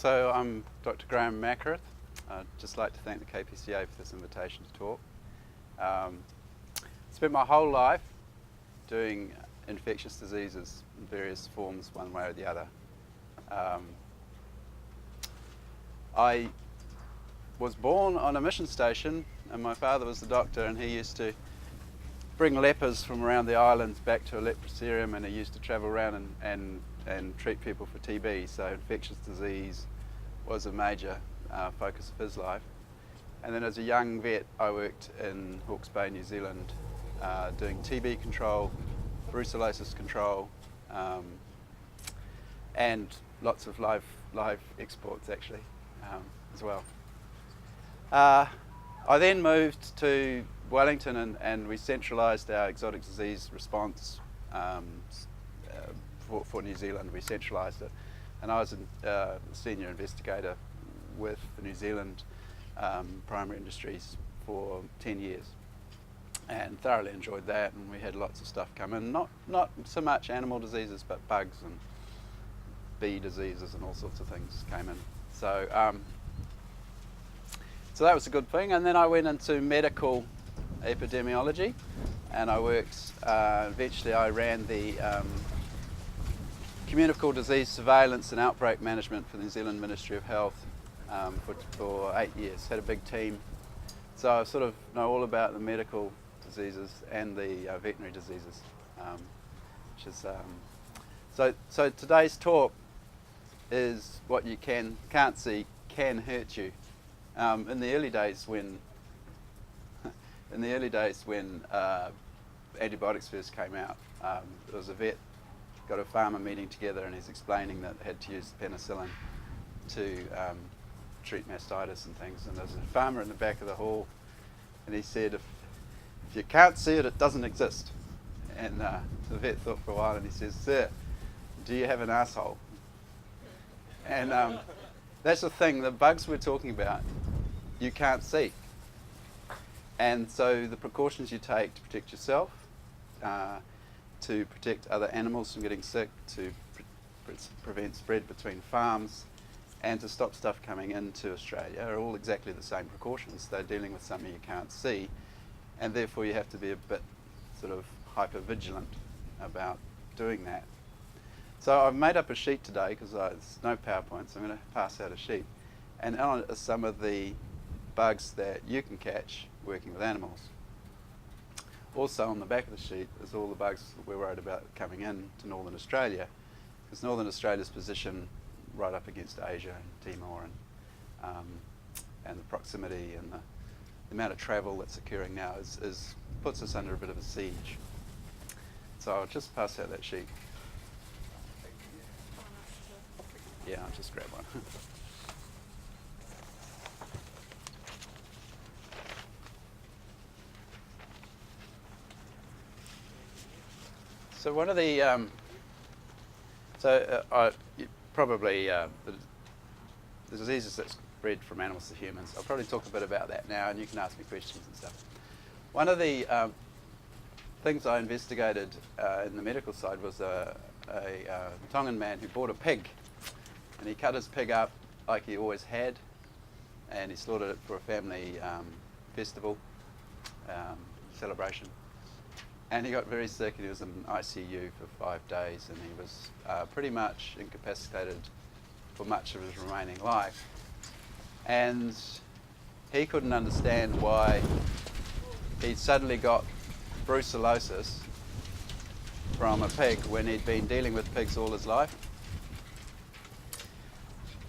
So I'm Dr. Graham Mackereth. I'd just like to thank the KPCA for this invitation to talk. Spent my whole life doing infectious diseases in various forms, one way or the other. I was born on a mission station, and my father was the doctor, and he used to bring lepers from around the islands back to a leprosarium, and he used to travel around and treat people for TB, so infectious disease was a major focus of his life. And then as a young vet, I worked in Hawke's Bay, New Zealand, doing TB control, brucellosis control, and lots of live exports actually as well. I then moved to Wellington and we centralised our exotic disease response for New Zealand. We centralised it, and I was a senior investigator with the New Zealand primary industries for 10 years and thoroughly enjoyed that, and we had lots of stuff come in, not so much animal diseases but bugs and bee diseases and all sorts of things came in. So so that was a good thing, and then I went into medical epidemiology, and I worked, eventually I ran the communicable disease surveillance and outbreak management for the New Zealand Ministry of Health for 8 years, had a big team. So I sort of know all about the medical diseases and the veterinary diseases, which is, so today's talk is what you can't see can hurt you. In the early days when antibiotics first came out, there was a vet got a farmer meeting together, and he's explaining that they had to use penicillin to treat mastitis and things. And there's a farmer in the back of the hall, and he said, if you can't see it, it doesn't exist. And the vet thought for a while, and he says, "Sir, do you have an asshole?" And that's the thing, the bugs we're talking about, you can't see. And so the precautions you take to protect yourself, to protect other animals from getting sick, to prevent spread between farms, and to stop stuff coming into Australia are all exactly the same precautions. They're dealing with something you can't see, and therefore you have to be a bit sort of hyper vigilant about doing that. So I've made up a sheet today because there's no PowerPoint, so I'm going to pass out a sheet. And on it are some of the bugs that you can catch working with animals. Also on the back of the sheet is all the bugs that we're worried about coming in to Northern Australia, because Northern Australia's position right up against Asia and Timor, and the proximity and the amount of travel that's occurring now puts us under a bit of a siege. So I'll just pass out that sheet. Yeah, I'll just grab one. So one of the, probably the diseases that spread from animals to humans, I'll probably talk a bit about that now, and you can ask me questions and stuff. One of the things I investigated in the medical side was a Tongan man who bought a pig, and he cut his pig up like he always had, and he slaughtered it for a family festival celebration. And he got very sick, and he was in ICU for 5 days, and he was pretty much incapacitated for much of his remaining life. And he couldn't understand why he'd suddenly got brucellosis from a pig when he'd been dealing with pigs all his life.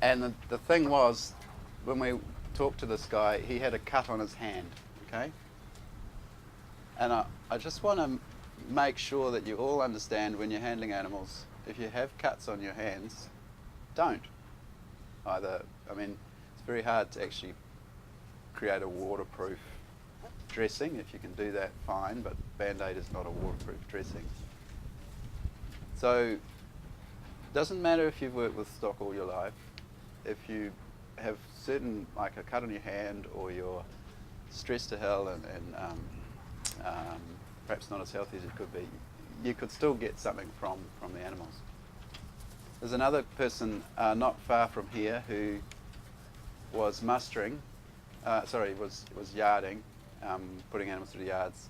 And the thing was, when we talked to this guy, he had a cut on his hand, okay? And I just want to make sure that you all understand, when you're handling animals, if you have cuts on your hands, don't. Either, I mean, it's very hard to actually create a waterproof dressing. If you can do that, fine, but Band-Aid is not a waterproof dressing. So it doesn't matter if you've worked with stock all your life. If you have certain, like a cut on your hand, or you're stressed to hell and perhaps not as healthy as it could be, you could still get something from the animals. There's another person not far from here who was mustering, was yarding, putting animals through the yards,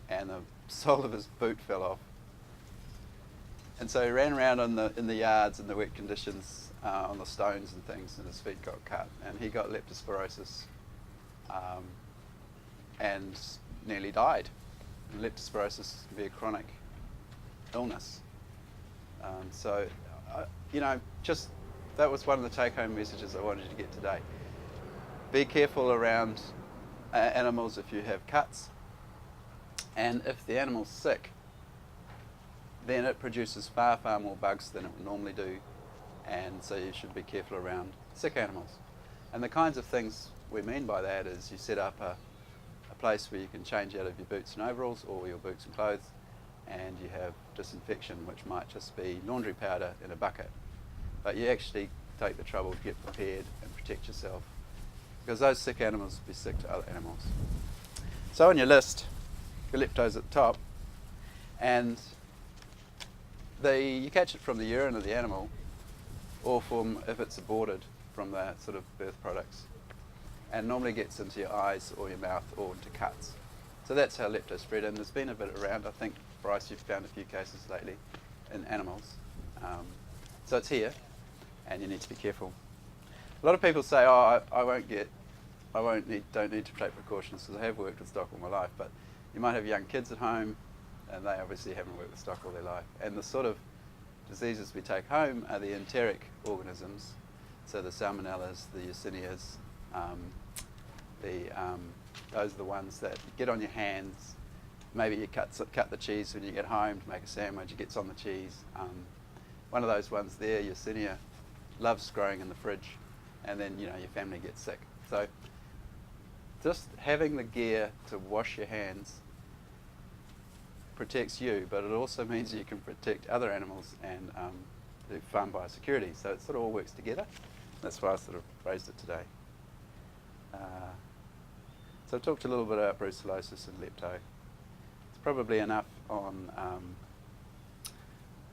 and the sole of his boot fell off. And so he ran around in the yards in the wet conditions on the stones and things, and his feet got cut, and he got leptospirosis and nearly died. And leptospirosis can be a chronic illness. Just that was one of the take-home messages I wanted you to get today. Be careful around animals if you have cuts, and if the animal's sick, then it produces far more bugs than it would normally do, and so you should be careful around sick animals. And the kinds of things we mean by that is you set up a place where you can change out of your boots and overalls or your boots and clothes, and you have disinfection, which might just be laundry powder in a bucket. But you actually take the trouble to get prepared and protect yourself, because those sick animals will be sick to other animals. So on your list, your lepto's at the top, and you catch it from the urine of the animal, or from, if it's aborted, from the sort of birth products, and normally gets into your eyes or your mouth or into cuts. So that's how lepto spread, and there's been a bit around. I think, Bryce, you've found a few cases lately in animals. So it's here, and you need to be careful. A lot of people say, "Oh, don't need to take precautions because I have worked with stock all my life." But you might have young kids at home, and they obviously haven't worked with stock all their life. And the sort of diseases we take home are the enteric organisms, so the salmonellas, the yersinias, those are the ones that get on your hands. Maybe you cut the cheese when you get home to make a sandwich, it gets on the cheese. One of those ones there, Yersinia, loves growing in the fridge, and then your family gets sick. So just having the gear to wash your hands protects you, but it also means you can protect other animals and do farm biosecurity. So it sort of all works together. That's why I sort of raised it today. So I've talked a little bit about brucellosis and lepto. It's probably enough on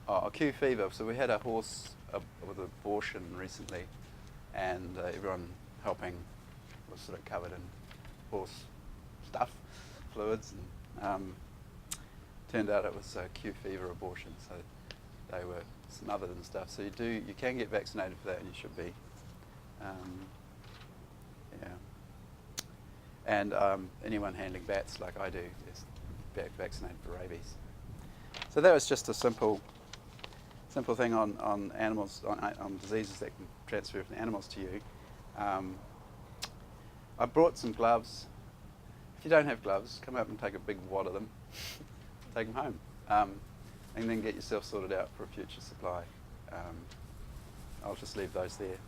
acute fever. So we had a horse with abortion recently, and everyone helping was sort of covered in horse stuff, fluids, and turned out it was acute fever abortion. So they were smothered and stuff. So you can get vaccinated for that, and you should be. And anyone handling bats like I do is vaccinated for rabies. So that was just a simple thing on animals, on diseases that can transfer from animals to you. I brought some gloves. If you don't have gloves, come up and take a big wad of them, take them home, and then get yourself sorted out for a future supply. I'll just leave those there.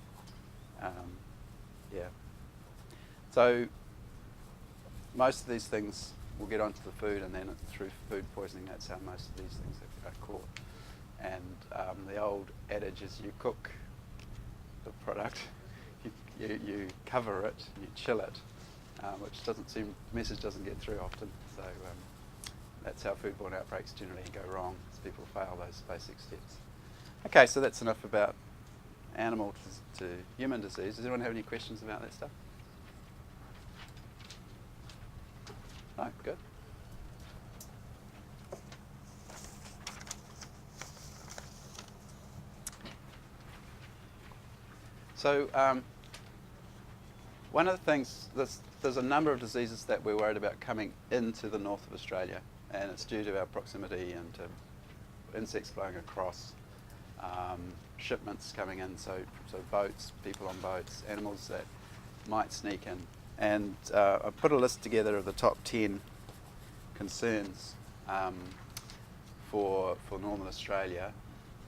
So most of these things will get onto the food, and then through food poisoning, that's how most of these things are caught. And the old adage is you cook the product, you cover it, you chill it, which message doesn't get through often. So that's how foodborne outbreaks generally go wrong, is people fail those basic steps. Okay, so that's enough about animal to human disease. Does anyone have any questions about that stuff? No, good. So one of the things, there's a number of diseases that we're worried about coming into the north of Australia, and it's due to our proximity and to insects blowing across, shipments coming in, so boats, people on boats, animals that might sneak in. And I put a list together of the top 10 concerns for Northern Australia,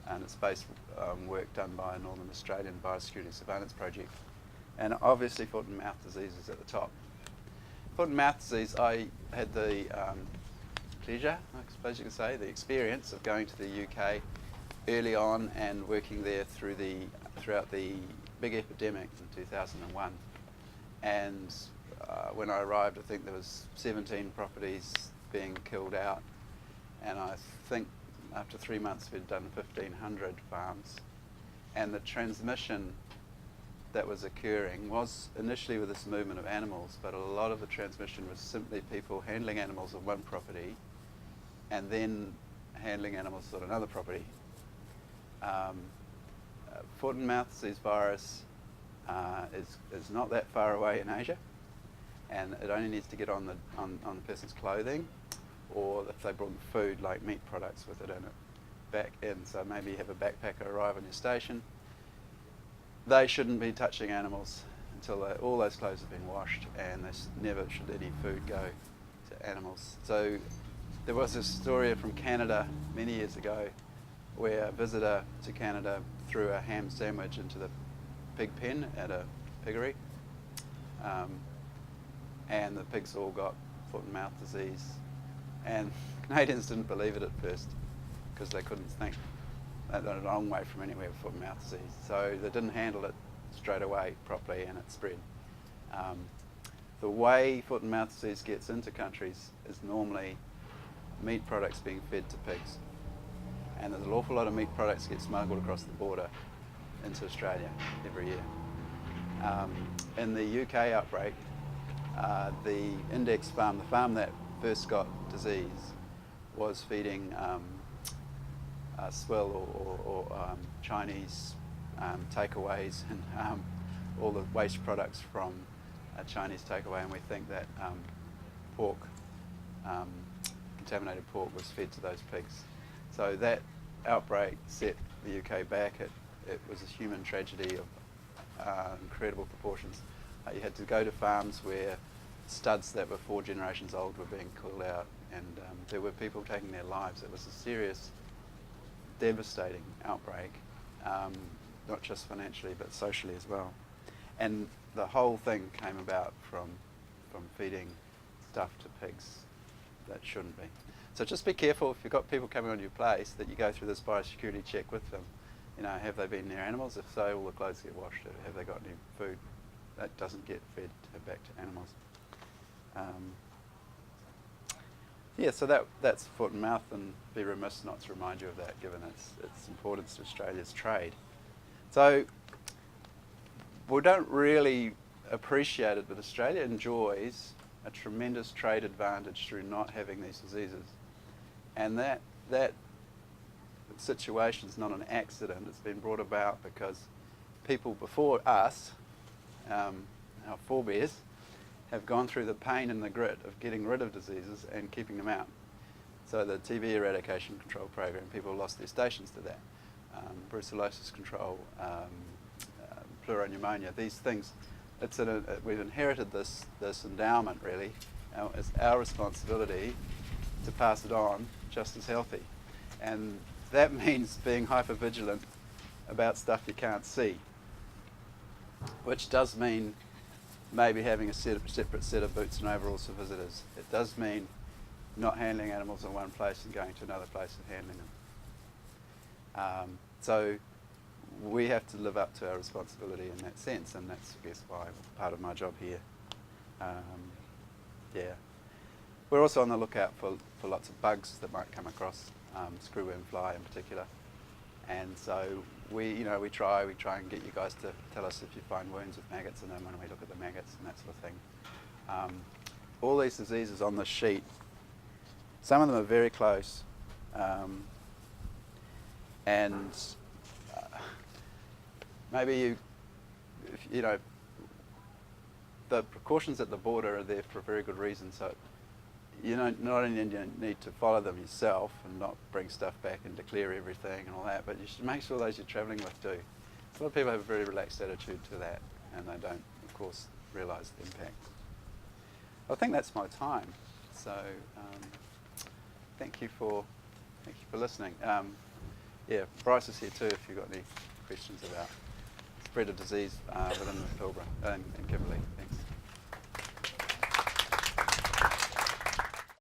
and it's based on work done by a Northern Australian biosecurity surveillance project. And obviously foot and mouth disease is at the top. Foot and mouth disease, I had the pleasure, I suppose you could say, the experience of going to the UK early on and working there throughout the big epidemic in 2001. And when I arrived, I think there was 17 properties being killed out, and I think after 3 months we'd done 1,500 farms, and the transmission that was occurring was initially with this movement of animals, but a lot of the transmission was simply people handling animals on one property and then handling animals on another property. Foot and mouth disease virus is not that far away in Asia, and it only needs to get on the person's clothing, or if they brought food like meat products with it in it back in. So maybe you have a backpacker arrive on your station. They shouldn't be touching animals until all those clothes have been washed, and never should any food go to animals. So there was a story from Canada many years ago where a visitor to Canada threw a ham sandwich into the pig pen at a piggery, and the pigs all got foot and mouth disease, and Canadians didn't believe it at first because they couldn't think they're a long way from anywhere with foot and mouth disease, so they didn't handle it straight away properly, and it spread. The way foot and mouth disease gets into countries is normally meat products being fed to pigs, and there's an awful lot of meat products get smuggled across the border into Australia every year. In the UK outbreak, the index farm, the farm that first got disease, was feeding swill or Chinese takeaways and all the waste products from a Chinese takeaway, and we think that pork, contaminated pork, was fed to those pigs. So that outbreak set the UK back. It was a human tragedy of incredible proportions. You had to go to farms where studs that were 4 generations old were being killed out, and there were people taking their lives. It was a serious, devastating outbreak, not just financially but socially as well. And the whole thing came about from feeding stuff to pigs that shouldn't be. So just be careful if you've got people coming on your place that you go through this biosecurity check with them. You know, have they been near animals? If so, all the clothes get washed. Have they got any food that doesn't get fed back to animals? Yeah, so that's foot and mouth, and be remiss not to remind you of that given its importance to Australia's trade. So we don't really appreciate it, but Australia enjoys a tremendous trade advantage through not having these diseases. And that situation is not an accident. It's been brought about because people before us, our forebears, have gone through the pain and the grit of getting rid of diseases and keeping them out. So the TB eradication control program, people lost their stations to that. Brucellosis control, pleuropneumonia, these things. We've inherited this endowment, really. It's our responsibility to pass it on just as healthy. And that means being hyper-vigilant about stuff you can't see, which does mean maybe having a separate set of boots and overalls for visitors. It does mean not handling animals in one place and going to another place and handling them. So we have to live up to our responsibility in that sense, and that's, I guess, why part of my job here. Yeah. We're also on the lookout for lots of bugs that might come across, screwworm fly in particular. And so we try and get you guys to tell us if you find wounds with maggots in them when we look at the maggots and that sort of thing. All these diseases on this sheet, some of them are very close, and maybe the precautions at the border are there for a very good reason. So not only do you need to follow them yourself and not bring stuff back and declare everything and all that, but you should make sure those you're travelling with do. A lot of people have a very relaxed attitude to that, and they don't, of course, realise the impact. I think that's my time. So thank you for listening. Yeah, Bryce is here too if you've got any questions about spread of disease within the Pilbara and Kimberley.